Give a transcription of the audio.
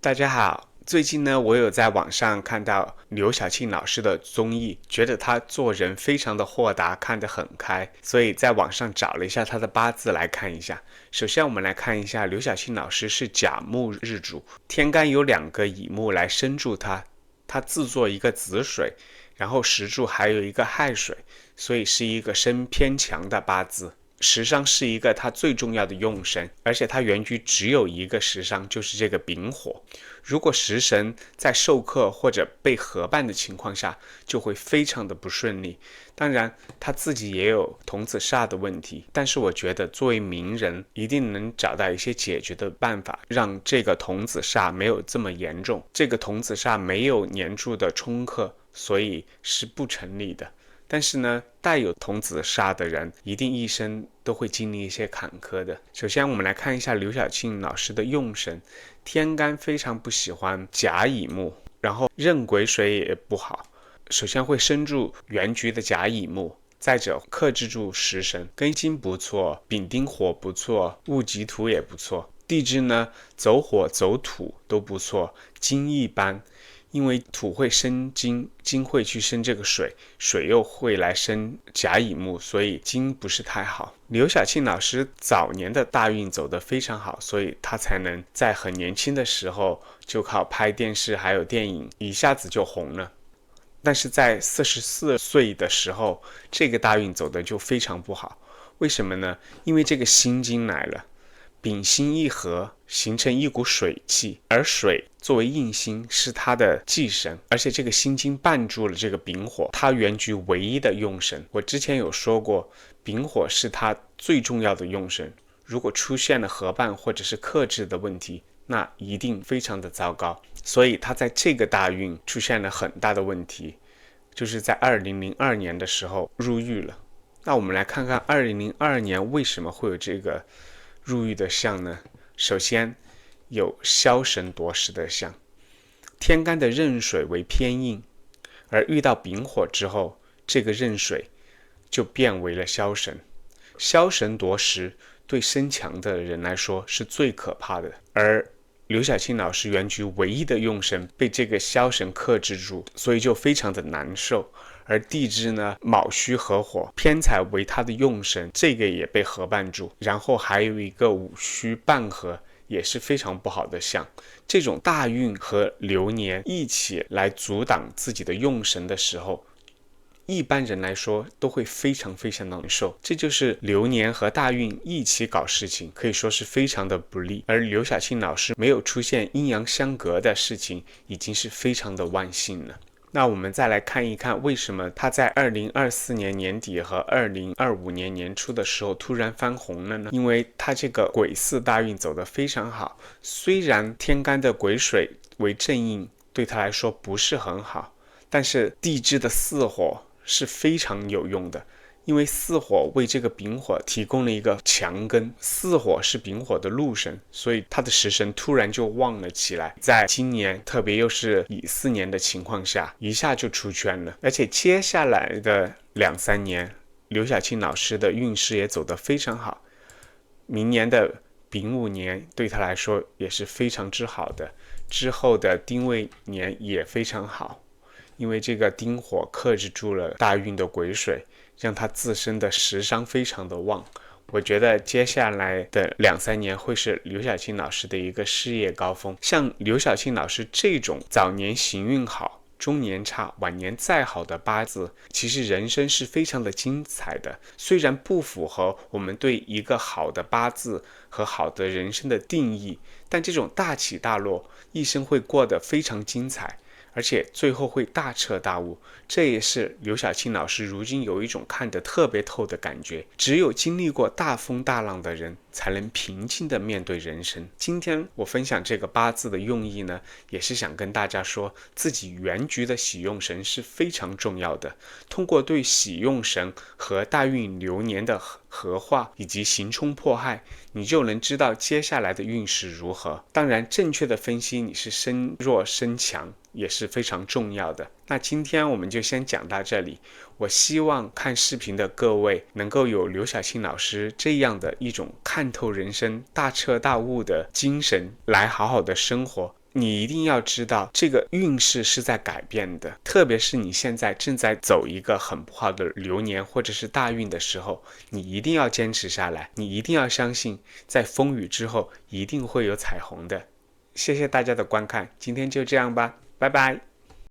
大家好，最近呢，我有在网上看到刘晓庆老师的综艺，觉得他做人非常的豁达，看得很开，所以在网上找了一下他的八字来看一下。首先，我们来看一下，刘晓庆老师是甲木日主，天干有两个乙木来生助他，他自作一个子水，然后时柱还有一个亥水，所以是一个生偏强的八字。食伤是一个他最重要的用神，而且他原局只有一个食伤，就是这个丙火。如果食神在受克或者被合伴的情况下，就会非常的不顺利。当然，他自己也有童子煞的问题，但是我觉得作为名人，一定能找到一些解决的办法，让这个童子煞没有这么严重。这个童子煞没有年柱的冲克，所以是不成立的。但是呢，带有童子煞的人，一定一生都会经历一些坎坷的。首先，我们来看一下刘晓庆老师的用神，天干非常不喜欢甲乙木，然后壬癸水也不好。首先会生住原局的甲乙木，再者克制住食神，庚金不错，丙丁火不错，戊己土也不错。地支呢，走火走土都不错，金一般。因为土会生金，金会去生这个水，水又会来生甲乙木，所以金不是太好。刘晓庆老师早年的大运走得非常好，所以他才能在很年轻的时候就靠拍电视还有电影一下子就红了。但是在44岁的时候，这个大运走的就非常不好。为什么呢？因为这个辛金来了，丙辛一合，形成一股水气，而水作为印星是它的忌神，而且这个辛金绊住了这个丙火，它原局唯一的用神。我之前有说过，丙火是它最重要的用神，如果出现了合伴或者是克制的问题，那一定非常的糟糕。所以它在这个大运出现了很大的问题，就是在2002年的时候入狱了。那我们来看看2002年为什么会有这个入狱的相呢？首先有枭神夺食的相，天干的壬水为偏硬，而遇到丙火之后，这个壬水就变为了枭神。枭神夺食对身强的人来说是最可怕的，而刘晓庆老师原局唯一的用神被这个枭神克制住，所以就非常的难受。而地支呢，卯戌合火，偏财为他的用神，这个也被合伴住，然后还有一个午戌半合，也是非常不好的相。这种大运和流年一起来阻挡自己的用神的时候，一般人来说都会非常非常难受，这就是流年和大运一起搞事情，可以说是非常的不利。而刘晓庆老师没有出现阴阳相隔的事情，已经是非常的万幸了。那我们再来看一看，为什么他在2024年年底和2025年年初的时候突然翻红了呢？因为他这个癸巳大运走得非常好，虽然天干的癸水为正印，对他来说不是很好，但是地支的巳火是非常有用的，因为巳火为这个丙火提供了一个强根，巳火是丙火的禄神，所以他的食神突然就旺了起来。在今年，特别又是乙巳年的情况下，一下就出圈了。而且接下来的2-3年，刘晓庆老师的运势也走得非常好，明年的丙午年对他来说也是非常之好的，之后的丁未年也非常好。因为这个丁火克制住了大运的癸水，让他自身的食伤非常的旺。我觉得接下来的2-3年会是刘晓庆老师的一个事业高峰。像刘晓庆老师这种早年行运好，中年差，晚年再好的八字，其实人生是非常的精彩的。虽然不符合我们对一个好的八字和好的人生的定义，但这种大起大落，一生会过得非常精彩。而且最后会大彻大悟，这也是刘晓庆老师如今有一种看得特别透的感觉。只有经历过大风大浪的人，才能平静地面对人生。今天我分享这个八字的用意呢，也是想跟大家说，自己原局的喜用神是非常重要的。通过对喜用神和大运流年的合化以及刑冲破害，你就能知道接下来的运势如何。当然，正确的分析你是身弱身强也是非常重要的。那今天我们就先讲到这里。我希望看视频的各位能够有刘晓庆老师这样的一种看透人生、大彻大悟的精神，来好好的生活，你一定要知道这个运势是在改变的，特别是你现在正在走一个很不好的流年或者是大运的时候，你一定要坚持下来，你一定要相信在风雨之后一定会有彩虹的。谢谢大家的观看，今天就这样吧，拜拜。